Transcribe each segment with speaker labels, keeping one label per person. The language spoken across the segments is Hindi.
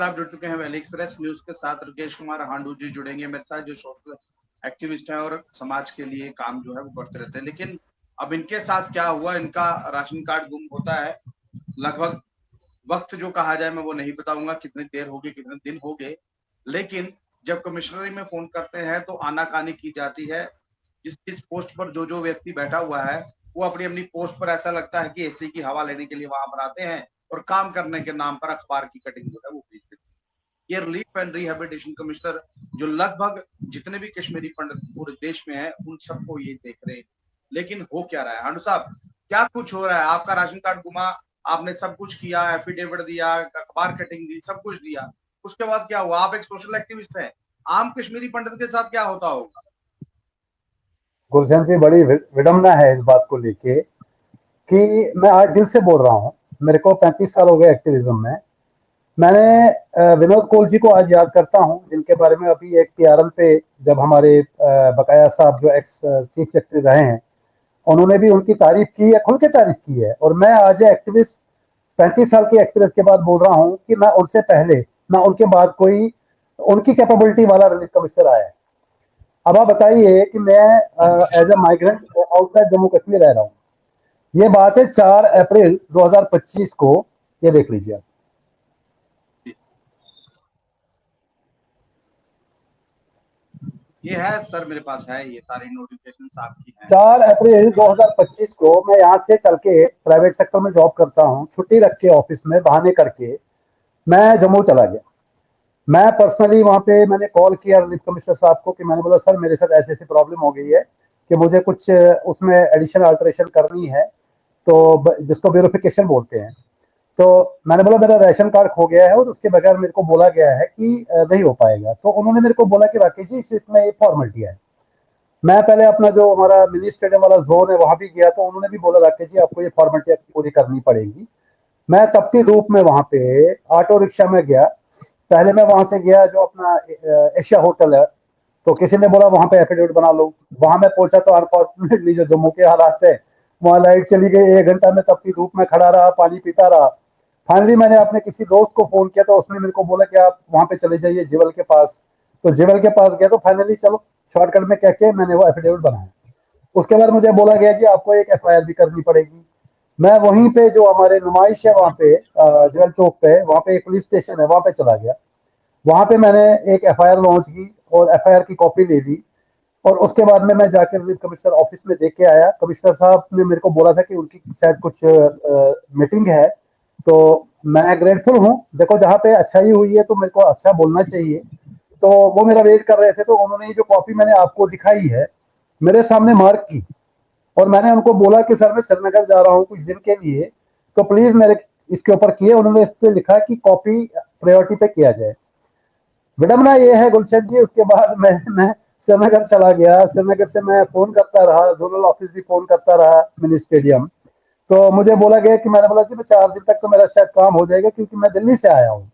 Speaker 1: आप जुड़ चुके हैं वैली एक्सप्रेस न्यूज के साथ। रुकेश कुमार हांडू जी जुड़ेंगे मेरे साथ, जो सोशल एक्टिविस्ट हैं और समाज के लिए काम जो है वो करते रहते हैं। लेकिन अब इनके साथ क्या हुआ, इनका राशन कार्ड गुम होता है। लगभग वक्त जो कहा जाए मैं वो नहीं बताऊंगा, कितनी देर होगी, कितने दिन हो गए। लेकिन जब कमिश्नरी में फोन करते हैं तो आनाकानी की जाती है। जिस जिस पोस्ट पर जो जो व्यक्ति बैठा हुआ है वो अपनी अपनी पोस्ट पर ऐसा लगता है कि एसी की हवा लेने के लिए वहां पर आते हैं और काम करने के नाम पर अखबार की कटिंग जो है वो भेज देते हैं। ये रिलीफ एंड रिहेबिलिटेशन कमिश्नर जो लगभग जितने भी कश्मीरी पंडित पूरे देश में है उन सबको ये देख रहे हैं। लेकिन हो क्या रहा है हांडू साहब, क्या कुछ हो रहा है? आपका राशन कार्ड गुमा, आपने सब कुछ किया, एफिडेविट दिया, अखबार कटिंग दी, सब कुछ दिया, उसके बाद क्या हुआ? आप एक सोशल एक्टिविस्ट हैं, आम कश्मीरी पंडित के साथ क्या होता होगा?
Speaker 2: गुलशन जी, बड़ी विडम्बना है इस बात को लेके कि मैं आज दिल से बोल रहा हूँ। मेरे को 35 साल हो गए एक्टिविज्म में। मैंने विनोद कोल जी को आज याद करता हूँ, जिनके बारे में अभी एक टीआरएम पे जब हमारे बकाया साहब जो एक्स चीफ सेक्रेटरी रहे हैं, उन्होंने भी उनकी तारीफ की है, खुल के तारीफ की है। और मैं आज एक्टिविस्ट 35 साल की एक्सपीरियंस के बाद बोल रहा हूँ कि ना उनसे पहले ना उनके बाद कोई उनकी कैपेबिलिटी वाला रिलीफ कमिश्नर आया है। अब आप बताइए कि मैं as a migrant outside Jammu Kashmir रह रहा हूँ। ये बात है 4 अप्रैल 2025 को, ये देख लीजिए।
Speaker 1: ये है सर, मेरे पास है, ये सारी नोटिफिकेशन आपकी हैं।
Speaker 2: 4 अप्रैल 2025 को मैं यहाँ से चल के, प्राइवेट सेक्टर में जॉब करता हूँ, छुट्टी रख के ऑफिस में बहाने करके मैं जम्मू चला गया। मैं पर्सनली वहाँ पे मैंने कॉल किया रिलीफ कमिश्नर साहब को कि मैंने बोला सर मेरे साथ ऐसी ऐसी प्रॉब्लम हो गई है कि मुझे कुछ उसमें एडिशन अल्टरेशन करनी है, तो जिसको वेरिफिकेशन बोलते हैं। तो मैंने बोला मेरा राशन कार्ड खो गया है और उसके बगैर मेरे को बोला गया है कि नहीं हो पाएगा। तो उन्होंने मेरे को बोला कि राकेश जी इसमें एक फॉर्मेलिटी है। मैं पहले अपना जो हमारा मिनी स्टेडियम वाला जोन है वहां भी गया, तो उन्होंने भी बोला राकेश जी आपको ये फॉर्मेलिटी पूरी करनी पड़ेगी। मैं तपती धूप में वहां पे ऑटो रिक्शा में गया। पहले मैं वहां से गया जो अपना एशिया होटल है, तो किसी ने बोला वहां पे एफिडेविट बना लो। वहां मैं पहुंचा तो अनफॉर्चुनेटली जो जम्मू के हालात है, वहां लाइट चली गई। 1 घंटा में तपती धूप में खड़ा रहा, पानी पीता रहा। फाइनली मैंने अपने किसी दोस्त को फोन किया, तो उसने मेरे को बोला कि आप वहां पे चले जाइए जीवल के पास। तो जीवल के पास गया, तो फाइनली चलो शॉर्टकट में कह के मैंने वो एफिडेविट बनाया। उसके बाद मुझे बोला गया जी आपको एक एफआईआर भी करनी पड़ेगी। मैं वहीं पे जो हमारे नुमाइश है वहाँ पे जेल चौक पे, वहाँ पे एक पुलिस स्टेशन है, वहाँ पे चला गया। वहाँ पे मैंने एक एफआईआर लॉन्च की और एफआईआर की कॉपी ले ली। और उसके बाद में मैं जाकर रिलीफ कमिश्नर ऑफिस में देख के आया। कमिश्नर साहब ने मेरे को बोला था कि उनकी शायद कुछ मीटिंग है। तो मैं ग्रेटफुल हूँ, देखो जहाँ पे अच्छाई हुई है तो मेरे को अच्छा बोलना चाहिए। तो वो मेरा वेट कर रहे थे, तो उन्होंने ये जो कॉपी मैंने आपको दिखाई है मेरे सामने मार्क की। और मैंने उनको बोला कि सर मैं श्रीनगर जा रहा हूँ कुछ दिन के लिए, तो प्लीज मेरे इसके ऊपर किए। उन्होंने इस पे लिखा कि कॉपी प्रायोरिटी पे किया जाए। विडम्बना ये है गुलशन जी, उसके बाद मैं श्रीनगर चला गया। श्रीनगर से मैं फोन करता रहा, जोनल ऑफिस भी फोन करता रहा, मिनी स्टेडियम। तो मुझे बोला गया कि मैंने बोला कि मैं 4 दिन तक तो मेरा शायद काम हो जाएगा, क्योंकि मैं दिल्ली से आया हूँ।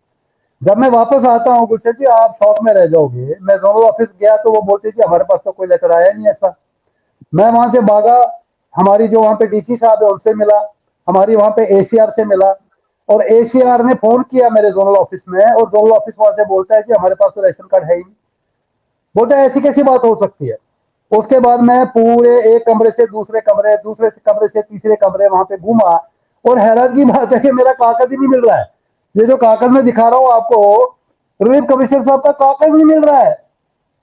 Speaker 2: जब मैं वापस आता हूँ गुलशन जी, आप शॉक में रह जाओगे। मैं जोनल ऑफिस गया तो वो बोलते जी हमारे पास तो कोई लेटर आया नहीं ऐसा। मैं वहां से भागा, हमारी जो वहां पे डीसी साहब है उनसे मिला, हमारी वहां पे एसीआर से मिला। और एसीआर ने फोन किया मेरे जोनल ऑफिस में, और जोनल ऑफिस वहां से बोलता है कि हमारे पास तो राशन कार्ड है ही नहीं। बोलता है ऐसी कैसी बात हो सकती है। उसके बाद मैं पूरे एक कमरे से दूसरे कमरे, दूसरे से कमरे से तीसरे कमरे वहां पे घूमा। और हैरान की बात है कि मेरा कागज ही नहीं मिल रहा है। ये जो कागज मैं दिखा रहा हूँ आपको, रिलीफ कमिश्नर साहब का कागज नहीं मिल रहा है।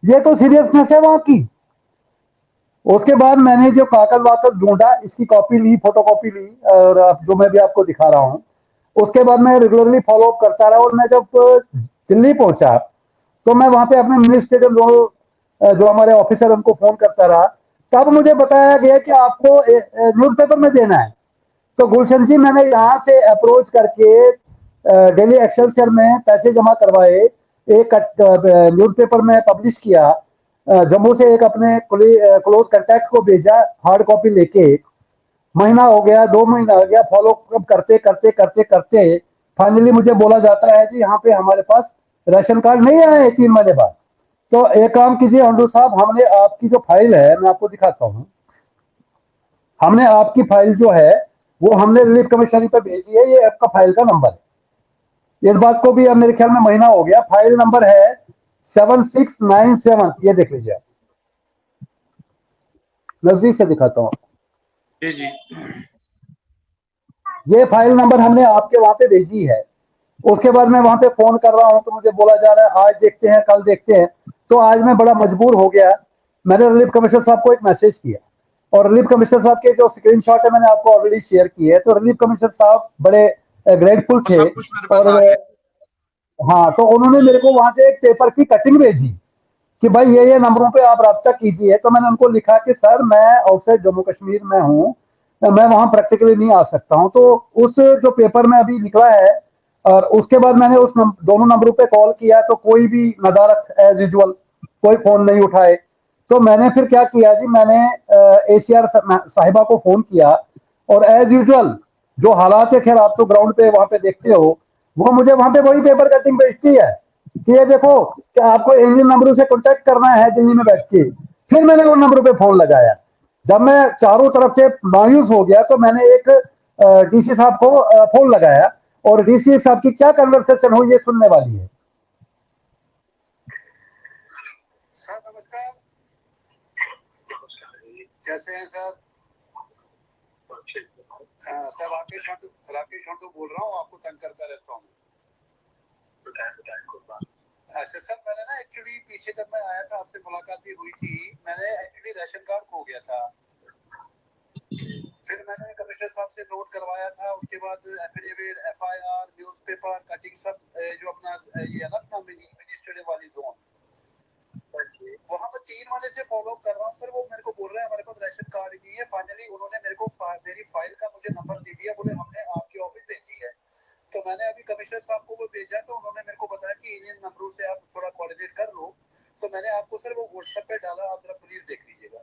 Speaker 2: ये तो सीरियसनेस है वहां की। उसके बाद मैंने जो कागज वाकज ढूंढा, इसकी कॉपी ली, फोटो कॉपी ली, और जो मैं भी आपको दिखा रहा हूँ। उसके बाद मैं रेगुलरली फॉलो अप करता रहा। और मैं जब दिल्ली पहुंचा तो मैं वहां पे अपने मिनिस्ट्रेटिव जो हमारे ऑफिसर उनको फोन करता रहा। तब मुझे बताया गया कि आपको न्यूज़पेपर में देना है। तो गुलशन जी मैंने यहाँ से अप्रोच करके डेली एक्सेलसियर में पैसे जमा करवाए, एक न्यूज़पेपर में पब्लिश किया, जम्मू से एक अपने क्लोज कांटेक्ट को भेजा हार्ड कॉपी लेके। महीना हो गया, 2 महीना हो गया, फॉलो अप करते करते करते करते फाइनली मुझे बोला जाता है जी यहाँ पे हमारे पास राशन कार्ड नहीं आया है 3 महीने बाद। तो एक काम कीजिए अंडू साहब, हमने आपकी जो फाइल है मैं आपको दिखाता हूँ। हमने आपकी फाइल जो है वो हमने रिलीफ कमिश्नरी पर भेजी है, ये आपका फाइल का नंबर है। इस बात को भी अब मेरे ख्याल में महीना हो गया। फाइल नंबर है 7697, ये देख लीजिए, नजदीक से दिखाता हूँ।
Speaker 1: जी जी।
Speaker 2: ये फाइल नंबर हमने आपके वहां पे भेजी है। उसके बाद मैं वहां पे फोन कर रहा हूं तो मुझे बोला जा रहा है आज देखते हैं, कल देखते हैं। तो आज मैं बड़ा मजबूर हो गया, मैंने रिलीफ कमिश्नर साहब को एक मैसेज किया, और रिलीफ कमिश्नर साहब के जो स्क्रीनशॉट है मैंने आपको ऑलरेडी शेयर किए है। तो रिलीफ कमिश्नर साहब बड़े ग्रेटफुल
Speaker 1: और
Speaker 2: थे,
Speaker 1: सब कुछ मेरे पास
Speaker 2: और
Speaker 1: आ गया।
Speaker 2: हाँ, तो उन्होंने मेरे को वहां से एक पेपर की कटिंग भेजी कि भाई ये नंबरों पे आप रब्ता कीजिए। तो मैंने उनको लिखा कि सर मैं आउटसाइड जम्मू कश्मीर में हूँ, मैं वहां प्रैक्टिकली नहीं आ सकता हूँ। तो उस जो पेपर में अभी निकला है, और उसके बाद मैंने उस दोनों नंबरों पे कॉल किया तो कोई भी नदारत एज यूजुअल, कोई फोन नहीं उठाए। तो मैंने फिर क्या किया जी, मैंने ACR साहिबा को फोन किया, और एज यूजुअल जो हालात है, खैर आप तो ग्राउंड पे वहां पे देखते हो, वो मुझे वहां पे वही पेपर कटिंग भेजती है कि ये देखो कि आपको इंडियन नंबरों से कांटेक्ट करना है दिल्ली में बैठ के। फिर मैंने उन नंबरों पे फोन लगाया। जब मैं चारों तरफ से मायूस हो गया तो मैंने एक DC साहब को फोन लगाया, और DC साहब की क्या कन्वर्सेशन हुई ये सुनने वाली है।
Speaker 3: सर नमस्कार, कैसे हैं सर? सर राकेश तो बोल रहा हूँ, आपको तंग करता रहता हूँ। अच्छा सर, मैंने ना एक्चुअली पीछे जब मैं आया था आपसे मुलाकात भी हुई थी, मैंने एक्चुअली राशन कार्ड खो गया था। फिर मैंने कमिश्नर साहब से नोट करवाया था, उसके बाद एफिडेविट, FIR, न्यूज़पेपर कटिंग सब जो अपना ये है ना अपना एडमिनिस्ट्रेटिव वाली जोन, वहां पर 3 वाले से फॉलो कर रहा हूँ सर। वो मेरे को बोल रहे हैं हमारे पास राशन कार्ड नहीं है। फाइनली उन्होंने मेरे को मेरी फाइल का मुझे नंबर दे दिया, बोले हमने आपकी ऑफिस भेजी है। तो मैंने अभी कमिश्नर साहब को वो भेजा, तो उन्होंने मेरे को बताया कि इंडियन नंबरों से आप थोड़ा कोऑर्डिनेट कर लो। तो मैंने आपको सर वो व्हाट्सएप पे डाला, आप जरा प्लीज देख लीजिएगा।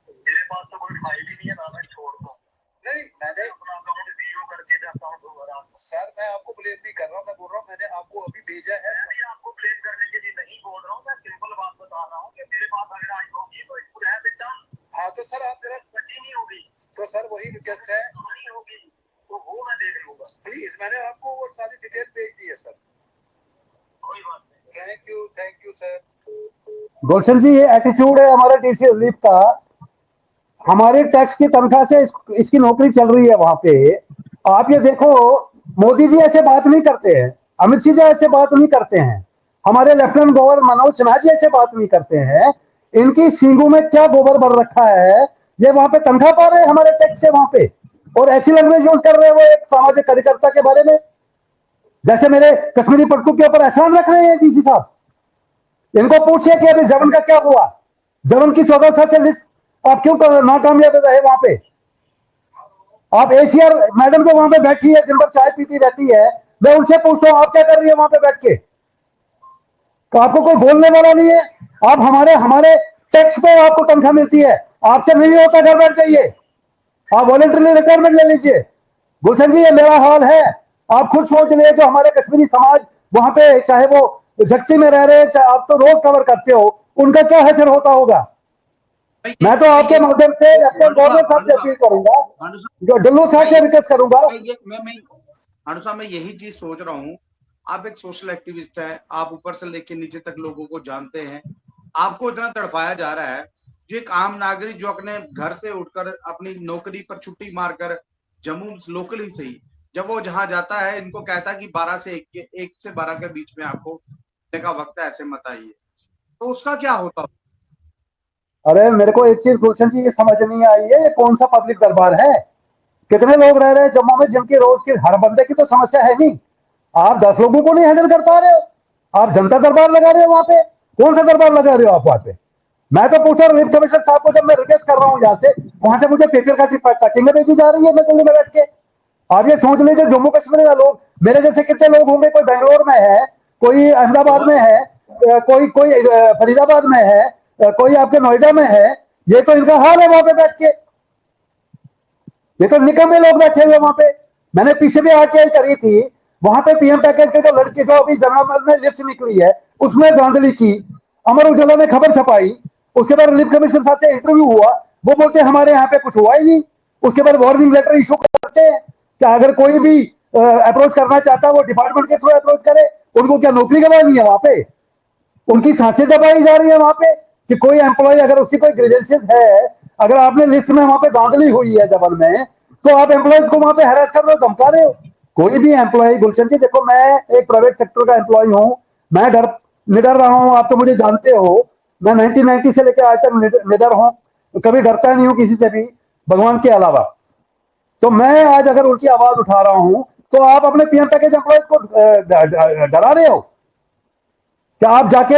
Speaker 3: मेरे पास तो कोई फाइल ही नहीं है ना, मैं छोड़ दूं। नहीं, मैंने अपना अकाउंट जीरो करके जाता हूँ दोबारा। सर मैं आपको ब्लेम नहीं कर रहा हूँ, मैं बोल रहा हूँ मैंने आपको अभी भेजा है। मैं आपको ब्लेम करने के लिए नहीं बोल रहा हूँ, मैं सिंपल बात बता रहा हूँ कि मेरे पास अगर आई होगी तो इसको रह देता। हाँ तो सर आप जरा कटी नहीं होगी, तो सर वही रिक्वेस्ट है, नहीं होगी तो वो मैं देख लूंगा प्लीज। मैंने आपको वो सारी डिटेल भेज दी है सर। कोई बात नहीं, थैंक यू सर।
Speaker 2: गुलशन जी, ये एटीट्यूड है हमारे DC रिलीफ का। हमारे टैक्स की तनख्वाह से इसकी नौकरी चल रही है वहां पे। आप ये देखो, मोदी जी ऐसे बात नहीं करते हैं, अमित शाह जी ऐसे बात नहीं करते हैं, हमारे लेफ्टिनेंट गवर्नर मनोज सिन्हा जी ऐसे बात नहीं करते हैं। इनकी सींगों में क्या गोबर भर रखा है, ये वहां पे तनख्वाह पा रहे हैं हमारे टैक्स से वहां पे, और ऐसी लैंग्वेज यूज कर रहे हैं वो एक सामाजिक कार्यकर्ता के बारे में, जैसे मेरे कश्मीरी पट्टू के ऊपर एहसान रख रहे हैं DC साहब। इनको पूछिए कि अभी जवन का क्या हुआ, जवन की 14 साल से लिस्ट आप क्यों नाकामयाब रहे वहां पे। आप ACR मैडम को वहां पे बैठी है, दिन भर चाय पीती रहती है, मैं उनसे पूछता हूँ आप क्या कर रही है वहां पे बैठ के, तो आपको कोई बोलने वाला नहीं है। आप हमारे हमारे टैक्स पे आपको तनख्वाह मिलती है, आपसे नहीं होता घर बैठ जाइए, आप वॉलंटरी रिटायरमेंट ले लीजिए। गुलशन जी ये मेरा हाल है, आप खुद सोच लिए जो हमारे कश्मीरी समाज वहां पे, चाहे वो झट्टी में रह रहे हैं, चाहे आप तो रोज कवर करते हो, उनका क्या असर होता होगा। मैं तो आपके माध्यम से अपने गवर्नर साहब से अपील करूंगा, जो डल्लू साहब से रिक्वेस्ट करूंगा।
Speaker 1: हांडू साहब मैं यही चीज सोच रहा हूँ, आप एक सोशल एक्टिविस्ट हैं, आप ऊपर से लेकर नीचे तक लोगों को जानते हैं, आपको इतना तड़पाया जा रहा है। जो एक आम नागरिक जो अपने घर से उठकर अपनी नौकरी पर छुट्टी मारकर जम्मू लोकली से ही जब वो जहां जाता है, इनको कहता है कि 12 से 1 से 12 के बीच में आपको का वक्त है, ऐसे मत आइए, तो उसका क्या होता?
Speaker 2: अरे मेरे को एक चीज गुलशन जी ये समझ नहीं आई है, ये कौन सा पब्लिक दरबार है। कितने लोग रह रहे हैं जम्मू में जिनकी रोज की हर बंदे की तो समस्या है नहीं, आप 10 लोगों को नहीं हैंडल कर पा रहे हो, आप जनता दरबार लगा रहे हो वहां पे। कौन सा दरबार लगा रहे हो आप वहां पे। मैं तो पूछा रिलीफ कमिश्नर साहब को, जब मैं रिक्वेस्ट कर रहा हूँ यहाँ से, वहां से मुझे पेपर का कटिंग भेजी जा रही है, मैं दिल्ली में बैठ के। आप ये सोच लीजिए जम्मू कश्मीर में लोग मेरे जैसे कितने लोग होंगे, कोई बेंगलोर में है, कोई अहमदाबाद में है, कोई कोई फरीदाबाद में है, कोई आपके नोएडा में है। ये तो इनका हाल है वहां पे बैठ के, ये तो निकम्मे लोग बैठे हुए वहां पे। मैंने पीछे भी RTI करी थी, वहां पे PM पैकेज के जो लड़की जो अभी जनरल में लिस्ट निकली है उसमें धांधली की, अमर उजाला ने खबर छपाई, उसके बाद रिलीफ कमिश्नर साहब से इंटरव्यू हुआ, वो बोलते हमारे यहाँ पे कुछ हुआ ही नहीं। उसके बाद वार्निंग लेटर इशू करते हैं कि अगर कोई भी अप्रोच करना चाहता है वो डिपार्टमेंट के थ्रू अप्रोच करे। उनको क्या नौकरी करवानी है वहां पे? उनकी सांसें दबाई जा रही है वहां पे कि कोई एम्प्लॉय अगर उसकी कोई ग्रीवेंसेस है, अगर आपने लिस्ट में वहां पे धांधली हुई है जबल में, तो आप एम्प्लॉयज को वहां पे हैरेस कर रहे हो, धमका रहे हो। कोई भी एम्प्लॉय, गुलशन जी देखो, मैं एक प्राइवेट सेक्टर का एम्प्लॉय हूँ, मैं डर निडर रहा हूँ, आप तो मुझे जानते हो, मैं 1990 से लेकर आज तक निडर हूँ, कभी डरता नहीं हूँ किसी से भी, भगवान के अलावा। तो मैं आज अगर उनकी आवाज उठा रहा हूं, तो आप अपने पीएम पैकेज एम्प्लॉयज को डरा रहे हो। क्या आप जाके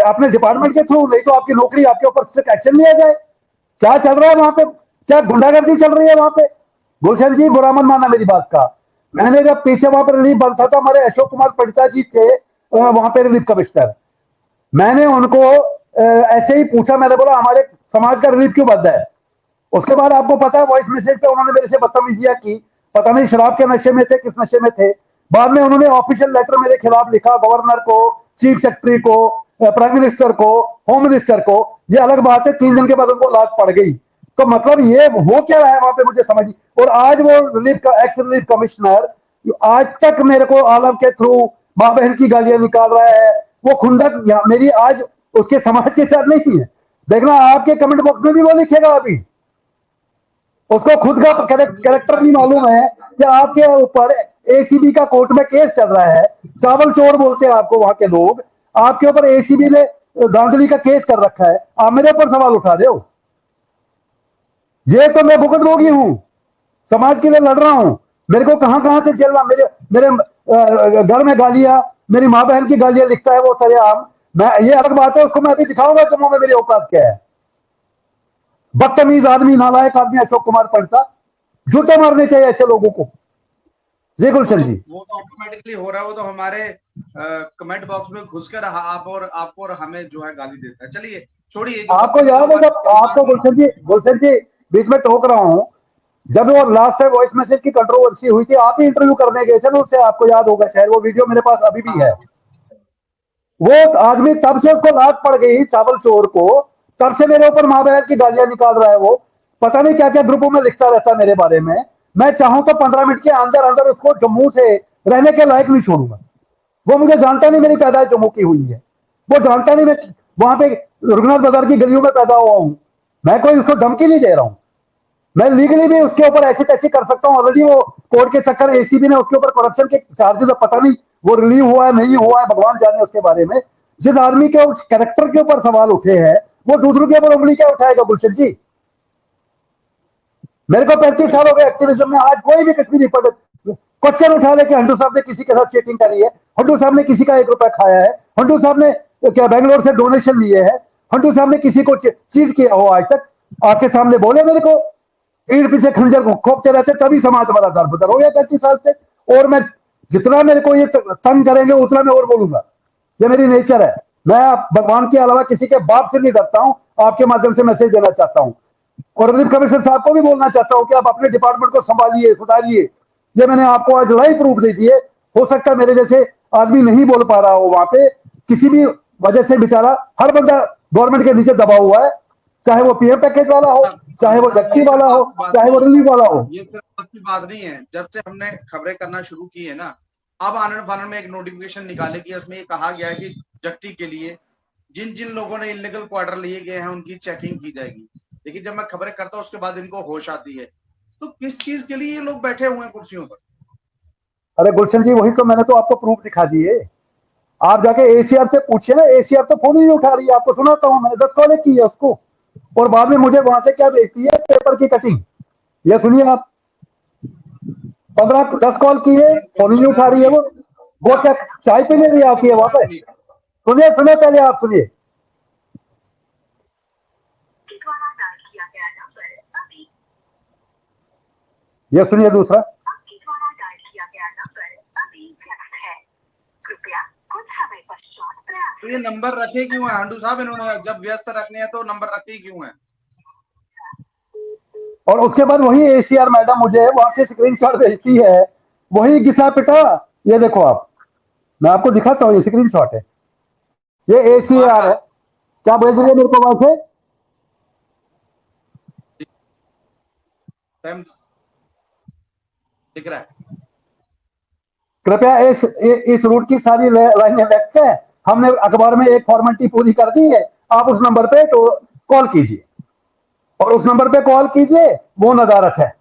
Speaker 2: अपने डिपार्टमेंट के थ्रू, नहीं तो आपकी नौकरी, आपके ऊपर स्ट्रिक्ट एक्शन लिया जाए। क्या चल रहा है वहां पे? क्या गुंडागर्दी चल रही है वहां पे? गुलशन जी बुरा मत माना मेरी बात का। मैंने जब पीछे वहां पर रिलीफ बनता था, हमारे अशोक कुमार पंडिता जी थे वहां पे रिलीफ कमिश्नर, मैंने उनको ऐसे ही पूछा, मैंने बोला हमारे समाज का रिलीफ क्यों बंद है? उसके बाद आपको पता है वॉइस मैसेज पे उन्होंने मेरे से बदतमीजियां की, पता नहीं शराब के नशे में थे, किस नशे में थे। बाद में उन्होंने ऑफिशियल लेटर मेरे खिलाफ लिखा, गवर्नर को, चीफ सेक्रेटरी को, प्राइम मिनिस्टर को, होम मिनिस्टर को। ये अलग बात है, 3 दिन के बाद उनको लात पड़ गई। तो मतलब ये हो क्या रहा है वहां पे, मुझे समझ। और आज वो रिलीफ का एक्स रिलीफ कमिश्नर आज तक मेरे को आलम के थ्रू माँ बहन की गालियां निकाल रहा है। वो खुंदक मेरी आज उसके समाज के साथ नहीं है। देखना आपके कमेंट बॉक्स में भी वो लिखेगा अभी। उसको खुद का कैरेक्टर नहीं मालूम है कि आपके ऊपर एसीबी का कोर्ट में केस चल रहा है, चावल चोर बोलते हैं आपको वहां के लोग, आपके ऊपर एसीबी ने धांधली का केस कर रखा है, आप मेरे ऊपर सवाल उठा रहे हो। ये तो मैं भुगतभोगी हूं, समाज के लिए लड़ रहा हूं। मेरे को कहां कहां से झेलना, मेरे मेरे घर में गालियां, मेरी माँ बहन की गालियां लिखता है वो सरेआम। मैं, ये अलग बात है, उसको मैं अभी दिखाऊंगा जम्मू में मेरी औकात क्या है। बदतमीज आदमी, नालायक आदमी अशोक कुमार पंडिता, जूते मारने चाहिए ऐसे लोगों को। जी गुलशन जी।
Speaker 1: वो तो ऑटोमेटिकली हो रहा है, वो तो हमारे कमेंट बॉक्स में घुस कर आपको और हमें जो है गाली देता है। चलिए छोड़िए, जो
Speaker 2: आपको याद है
Speaker 1: बदतमीजी
Speaker 2: जब आपको गुलशन जी बीच में टोक रहा हूं, जब वो लास्ट टाइम वॉइस मैसेज की कंट्रोवर्सी हुई थी, आप ही इंटरव्यू करने गए थे ना उससे, आपको याद होगा शायद, वो वीडियो मेरे पास अभी भी है। वो आदमी तब से उसको लात पड़ गई, चावल चोर को, तब से मेरे ऊपर माँ बहन की गालियां निकाल रहा है वो। पता नहीं क्या क्या ग्रुपों में लिखता रहता है मेरे बारे में। मैं चाहूं तो 15 मिनट के अंदर अंदर उसको जम्मू से रहने के लायक नहीं छोड़ूंगा। वो मुझे जानता नहीं, मेरी पैदाइश जम्मू की हुई है। वो जानता नहीं मैं वहां पे रघुनाथ बाजार की गलियों में पैदा हुआ हूं। मैं कोई उसको धमकी नहीं दे रहा हूं। मैं लीगली भी उसके ऊपर ऐसी तैसी कर सकता हूं। ऑलरेडी वो कोर्ट के चक्कर, एसीबी ने उसके ऊपर करप्शन के चार्जेस, पता नहीं वो रिलीव हुआ है नहीं हुआ है, भगवान जाने उसके बारे में। जिस आदमी के उस कैरेक्टर के ऊपर सवाल उठे हैं, वो दूसरों के ऊपर उंगली क्या उठाएगा गुलशन जी? मेरे को 35 साल हो गए एक्टिविज्म में, आज कोई भी कुछ भी नहीं पड़े। क्वेश्चन उठा ले कि हंडू साहब ने किसी के साथ चीटिंग करी है, हंडू साहब ने किसी का 1 रुपया खाया है, हंडू साहब ने क्या बेंगलोर से डोनेशन लिए है, हंडू साहब ने किसी को चीट किया हो, आज तक आपके सामने बोले मेरे को? पीठ पीछे खंजर को खोपते रहते, तभी समाज हमारा दर बदर हो गया 35 साल से। और मैं जितना मेरे को ये तंग करेंगे उतना मैं और बोलूंगा। ये मेरी नेचर है। मैं भगवान के अलावा किसी के बाप से नहीं डरता हूं। आपके माध्यम से मैसेज देना चाहता हूं, और रिलीफ कमिश्नर साहब को भी बोलना चाहता हूं कि आप अपने डिपार्टमेंट को संभालिए, सुधारिए। ये मैंने आपको आज लाइव प्रूफ दे दिए। हो सकता है मेरे जैसे आदमी नहीं बोल पा रहा हो वहां पे, किसी भी वजह से बेचारा, हर बंदा गवर्नमेंट के नीचे दबा हुआ है, चाहे वो पीएम पैकेज वाला हो, चाहे वो जट्टी वाला हो, चाहे वो रिलीफ वाला हो।
Speaker 1: ये सिर्फ आपकी बात नहीं है। जब से हमने खबरें करना शुरू की है ना, अब आनंद फानंद में एक नोटिफिकेशन निकाले कि उसमें ये कहा गया है कि जट्टी के लिए जिन जिन लोगों ने इलीगल क्वार्टर लिए गए हैं उनकी चेकिंग की जाएगी। लेकिन जब मैं खबरें करता हूँ उसके बाद इनको होश आती है। तो किस चीज के लिए ये लोग बैठे हुए हैं कुर्सियों पर?
Speaker 2: अरे गुलशन जी, वही तो मैंने तो आपको प्रूफ दिखा दिए। आप जाके एसीआर से पूछिए ना, एसीआर तो फोन ही नहीं उठा रही है। आपको सुनाता हूँ, मैंने 10 कॉलें की है उसको, और बाद में मुझे वहां से क्या भेजती है, पेपर की कटिंग। ये सुनिए आप, 15-10 कॉल की है, फोन ही नहीं उठा रही है वो क्या चाय पीने भी आती है वहां पे? सुनिए सुनिए, पहले आप सुनिए। ये सुनिए दूसरा।
Speaker 1: तो ये नंबर रखे क्यों है हांडू साहब इन्होंने? जब व्यस्त रखने हैं तो नंबर रखे क्यों है?
Speaker 2: और उसके बाद वही एसीआर मैडम मुझे वहां से स्क्रीनशॉट भेजती है, वही घिसा पिटा। ये देखो आप, मैं आपको दिखाता हूँ, ये स्क्रीनशॉट है, ये एसीआर है। क्या भेज रही है मेरे को वहां से?
Speaker 1: दिख रहा है?
Speaker 2: कृपया इस रूट की सारी लाइनें व्यक्त है, हमने अखबार में एक फॉर्मेलिटी पूरी कर दी है, आप उस नंबर पे कॉल कीजिए और उस नंबर पे कॉल कीजिए, वो नजारत है।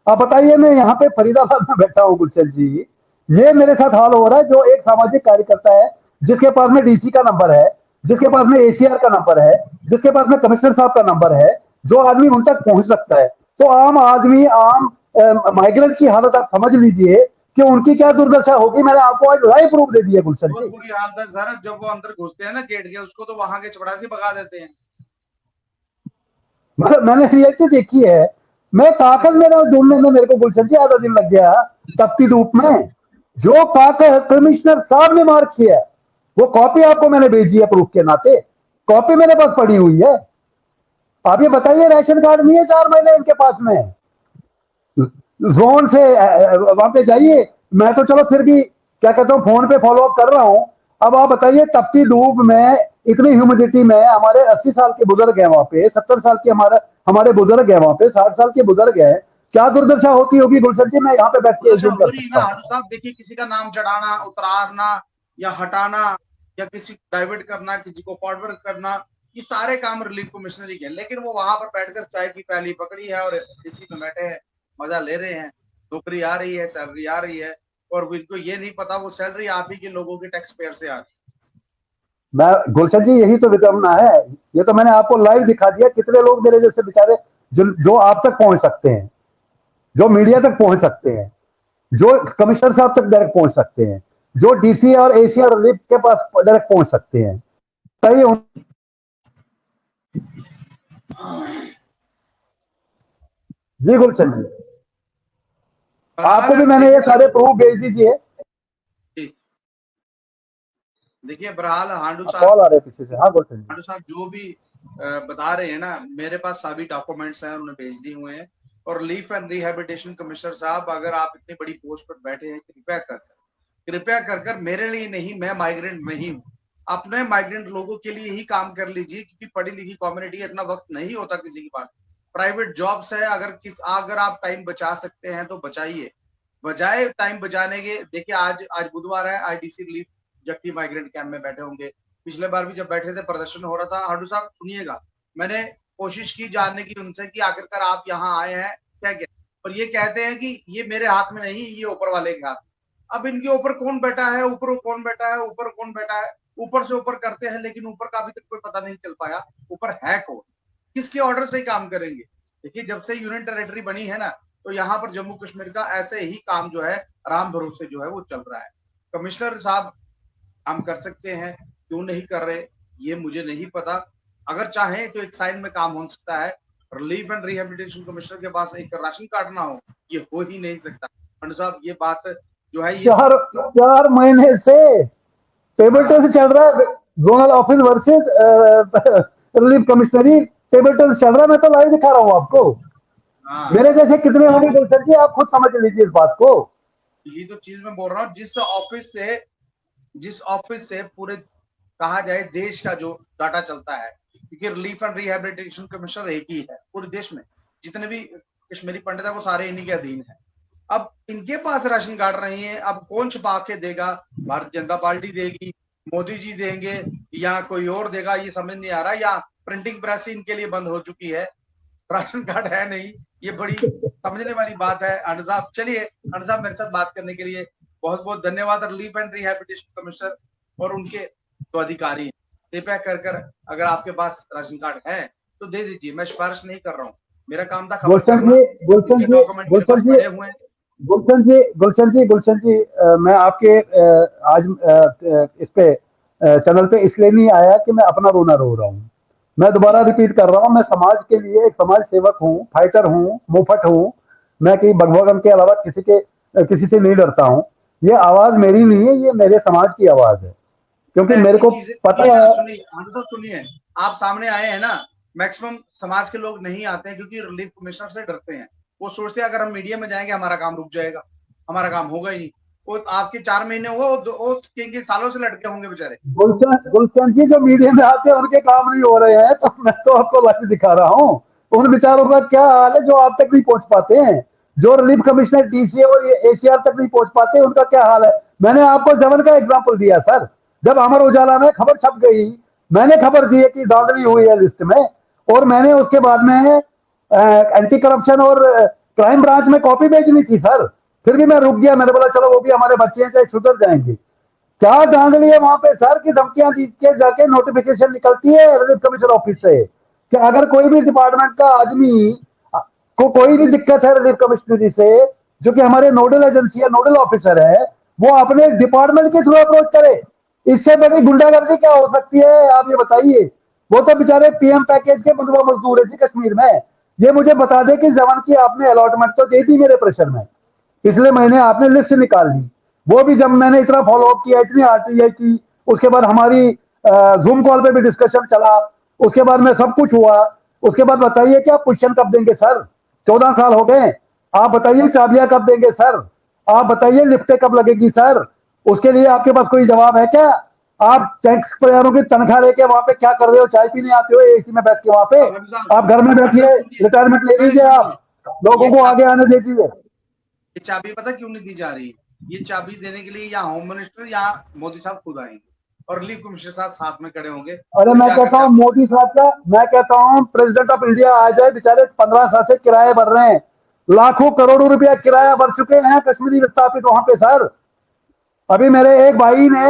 Speaker 2: आप बताइए, मैं यहाँ पे फरीदाबाद में बैठा हूँ गुलशन जी, ये मेरे साथ हाल हो रहा है। जो एक सामाजिक कार्यकर्ता है, जिसके पास में डीसी का नंबर है, जिसके पास में एसीआर का नंबर है, जिसके पास में कमिश्नर साहब का नंबर है, जो आदमी उन तक पहुंच सकता है, तो आम आदमी, आम माइग्रेंट की हालत आप समझ लीजिए कि उनकी क्या दुर्दशा होगी। मैंने आपको आज लाइव प्रूफ दे दिया गुलशन
Speaker 1: बहुत
Speaker 2: जी।
Speaker 1: बुरी हालत है सर, जब वो अंदर घुसते हैं ना गेट के, उसको तो वहां के चपड़ासी भगा देते हैं।
Speaker 2: मतलब मैंने रियलिटी देखी है। मैं कागज मेरा ढूंढने में मेरे को गुलशन जी आधा दिन लग गया, तपती धूप में। जो कागज कमिश्नर साहब ने मार्क किया, वो कॉपी आपको मैंने भेजी है प्रूफ के नाते, कॉपी मेरे पास पड़ी हुई है। आप ये बताइए, राशन कार्ड नहीं है 4 महीने इनके पास में, जोन से वहां पे जाइए। मैं तो चलो फिर भी क्या कहता हूँ, फोन पे फॉलो अप कर रहा हूँ। अब आप बताइए, तपती धूप में, इतनी ह्यूमिडिटी में, हमारे 80 साल के बुजुर्ग हैं वहां पे, 70 साल के हमारे बुजुर्ग हैं वहां पे, 60 साल के बुजुर्ग हैं। क्या दुर्दशा होती होगी गुलशन जी, मैं यहाँ पे बैठ के
Speaker 1: दुर्दशा
Speaker 2: एज्यूम
Speaker 1: हो
Speaker 2: कर
Speaker 1: रही है
Speaker 2: सकता
Speaker 1: ना
Speaker 2: हूँ।
Speaker 1: हाडू साहब, देखिए किसी का नाम चढ़ाना, उतारना या हटाना, या किसी डाइवर्ट करना, किसी को फॉरवर्ड करना, ये सारे काम रिलीफ कमिश्नर ही के। लेकिन वो वहां पर बैठकर चाय की प्याली पकड़ी है और इसी में बैठे हैं, मजा ले रहे हैं। नौकरी आ रही है, सैलरी आ रही है, और इनको ये नहीं पता वो सैलरी आप ही के लोगों के टैक्स पेयर से आ रही
Speaker 2: मैं गुलशन जी, यही तो विडम्बना है। ये तो मैंने आपको लाइव दिखा दिया। कितने लोग मेरे जैसे बेचारे, जो आप तक पहुंच सकते हैं, जो मीडिया तक पहुंच सकते हैं, जो कमिश्नर साहब तक डायरेक्ट पहुंच सकते हैं, जो डीसी और एसीआर रिलीफ के पास डायरेक्ट पहुंच सकते हैं। सही
Speaker 1: है।
Speaker 2: जी गुलशन जी,
Speaker 1: बहरहाल
Speaker 2: आपको भी मैंने ये
Speaker 1: देखिए
Speaker 2: सारे प्रूफ भेज दीजिए।
Speaker 1: देखिए बहरहाल हांडू साहब,
Speaker 2: कॉल आ रहे हैं पीछे से। हाँ गुलशन जी।
Speaker 1: हांडू साहब जो भी बता रहे हैं ना, मेरे पास सभी डॉक्यूमेंट्स हैं, उन्होंने भेज दिए हुए हैं। और रिलीफ एंड रिहेबिलिटेशन कमिश्नर साहब, अगर आप इतनी बड़ी पोस्ट पर बैठे हैं, कृपया कर कर मेरे लिए नहीं, मैं माइग्रेंट नहीं हूँ, अपने माइग्रेंट लोगों के लिए ही काम कर लीजिए, क्योंकि पढ़ी लिखी कम्युनिटी, इतना वक्त नहीं होता किसी के पास। प्राइवेट जॉब्स है, अगर आप टाइम बचा सकते हैं तो बचाइए, बजाय टाइम बचाने के। देखिए आज आज बुधवार है, आईडीसी रिलीफ जबकि माइग्रेंट कैंप में बैठे होंगे। पिछले बार भी जब बैठे थे प्रदर्शन हो रहा था। हाडू साहब सुनिएगा, मैंने कोशिश की जानने की उनसे कि आखिरकार आप यहाँ आए हैं क्या क्या, और ये कहते हैं कि ये मेरे हाथ में नहीं, ये ऊपर वाले के हाथ। अब इनके ऊपर कौन बैठा है, ऊपर कौन बैठा है, ऊपर कौन बैठा है, ऊपर से ऊपर करते हैं, लेकिन ऊपर का अभी तक कोई पता नहीं चल पाया ऊपर है कौन, किसके ऑर्डर से ही काम करेंगे। देखिए जब से यूनियन टेरिटरी बनी है ना, तो यहाँ पर जम्मू कश्मीर का ऐसे ही काम जो है राम भरोसे जो है वो चल रहा है। कमिश्नर साहब काम कर सकते हैं, क्यों नहीं कर रहे ये मुझे नहीं पता। अगर चाहें तो एक साइड में काम हो सकता है। रिलीफ एंड रिहेबिलिटेशन कमिश्नर के पास एक राशन कार्ड ना हो, ये हो ही नहीं सकता। पंडित साहब ये बात जो है ये
Speaker 2: 4 महीने से टेबल
Speaker 1: हाँ
Speaker 2: टेनिस चल रहा है, zonal office versus relief commissionery, table tennis चल रहा है। मैं तो लाइव दिखा रहा हूँ आपको।
Speaker 1: हाँ,
Speaker 2: मेरे जैसे कितने होंगे गुलशन जी, आप खुद समझ लीजिए इस बात को।
Speaker 1: यही तो चीज मैं बोल रहा हूँ। जिस ऑफिस से पूरे कहा जाए देश का जो डाटा चलता है, क्योंकि रिलीफ एंड रिहेबिलिटेशन कमिश्नर एक ही है पूरे देश में, जितने भी कश्मीरी पंडित है वो सारे इन्हीं के अधीन है। अब इनके पास राशन कार्ड नहीं है, अब कौन छुपा के देगा? भारतीय जनता पार्टी देगी, मोदी जी देंगे, या कोई और देगा, ये समझ नहीं आ रहा। या प्रिंटिंग प्रेस इनके लिए बंद हो चुकी है, राशन कार्ड है नहीं। ये बड़ी समझने वाली बात है। अनु साहब चलिए, अनु साहब मेरे साथ बात करने के लिए बहुत बहुत धन्यवाद। रिलीफ एंड रिहेबिलिटेशन कमिश्नर और उनके जो अधिकारी हैं, कृपया कर कर अगर आपके पास राशन कार्ड है तो दे दीजिए। मैं सिफारिश नहीं कर रहा हूँ, मेरा काम था खबर
Speaker 2: गुलशन
Speaker 1: करना।
Speaker 2: जी, गुलशन
Speaker 1: इनके
Speaker 2: जी,
Speaker 1: डॉक्यूमेंट मेरे पास
Speaker 2: गुलशन जी,
Speaker 1: पड़े हुए हैं।
Speaker 2: गुलशन जी, गुलशन जी, गुलशन जी, मैं आपके आज इस पे चैनल पे इसलिए नहीं आया कि मैं अपना रोना रो रहा हूँ। मैं दोबारा रिपीट कर रहा हूँ, मैं समाज के लिए एक समाज सेवक हूँ, फाइटर हूँ, मुफट हूँ। मैं कहीं भगवान के अलावा किसी से नहीं डरता हूँ। ये आवाज मेरी नहीं है, ये मेरे समाज की आवाज है, क्योंकि मेरे
Speaker 1: ऐसी
Speaker 2: को
Speaker 1: चीजें
Speaker 2: पता
Speaker 1: सुनिए ना,
Speaker 2: है।
Speaker 1: सुनिए आनंद साहब सुनिए, आप सामने आए हैं ना, मैक्सिमम समाज के लोग नहीं आते हैं क्योंकि रिलीफ कमिश्नर से डरते हैं। वो सोचते हैं अगर हम मीडिया में जाएंगे हमारा काम रुक जाएगा, हमारा काम होगा ही नहीं। वो आपके 4 महीने हुआ, वो सालों से लटके होंगे बेचारे।
Speaker 2: गुलशन गुलशन जी, जो मीडिया में आते हैं उनके काम नहीं हो रहे हैं, तो मैं तो आपको लाइव दिखा रहा हूँ। उन बेचारों का क्या हाल है जो आप तक नहीं पहुंच पाते हैं, जो रिलीफ कमिश्नर, डीसी और एसीआर तक नहीं पहुंच पाते, उनका क्या हाल है। मैंने आपको जमन का एग्जाम्पल दिया सर। जब अमर उजाला में खबर छप गई, मैंने खबर दी है कि धांधली हुई है लिस्ट में, और मैंने उसके बाद में एंटी करप्शन और क्राइम ब्रांच में कॉपी भेजनी थी सर। फिर भी मैं रुक गया, मैंने बोला चलो वो भी हमारे बच्चे हैं, चाहे सुधर जाएंगे। क्या धांधली है वहां पे सर की धमकियां दी के जाके नोटिफिकेशन निकलती है रिलीफ कमीशन ऑफिस से कि अगर कोई भी डिपार्टमेंट का आदमी को कोई भी दिक्कत है रिलीफ कमिश्नरी से, जो कि हमारे नोडल एजेंसी है, नोडल ऑफिसर है, वो अपने डिपार्टमेंट के थ्रू अप्रोच करे। इससे बड़ी गुंडागर्दी क्या हो सकती है, आप ये बताइए। वो तो बेचारे पीएम पैकेज के बंधुआ मजदूर है जी कश्मीर में। ये मुझे बता दे कि जवान की आपने अलॉटमेंट तो दे दी मेरे प्रेशर में, पिछले महीने आपने लिस्ट निकाल ली, वो भी जब मैंने इतना फॉलोअप किया, इतनी आरटीआई की, उसके बाद हमारी जूम कॉल पे भी डिस्कशन चला, उसके बाद में सब कुछ हुआ। उसके बाद बताइए कि आप क्वेश्चन कब देंगे सर? 14 साल हो गए, आप बताइए चाबियां कब देंगे सर? आप बताइए लिफ्टें कब लगेगी सर? उसके लिए आपके पास कोई जवाब है क्या? आप टैक्स पेयरों की तनख्वाह लेके वहां पे क्या कर रहे हो? चाय पीने आते हो एसी में बैठ के वहां पे? आप घर में बैठिए, रिटायरमेंट ले लीजिए, आप लोगों को आगे आने दीजिए।
Speaker 1: ये चाबी पता क्यों नहीं दी जा रही? ये चाबी देने के लिए या होम मिनिस्टर या मोदी साहब खुद आएंगे और रिलीफ कमिश्नर साथ में खड़े होंगे।
Speaker 2: अरे मैं कहता हूँ मोदी साहब का, मैं कहता हूँ प्रेसिडेंट ऑफ इंडिया आ जाए, बेचारे 15 साल से किराए भर रहे हैं, लाखों करोड़ों रुपया किराया भर चुके हैं कश्मीरी विस्थापित वहां पे सर। अभी मेरे एक भाई ने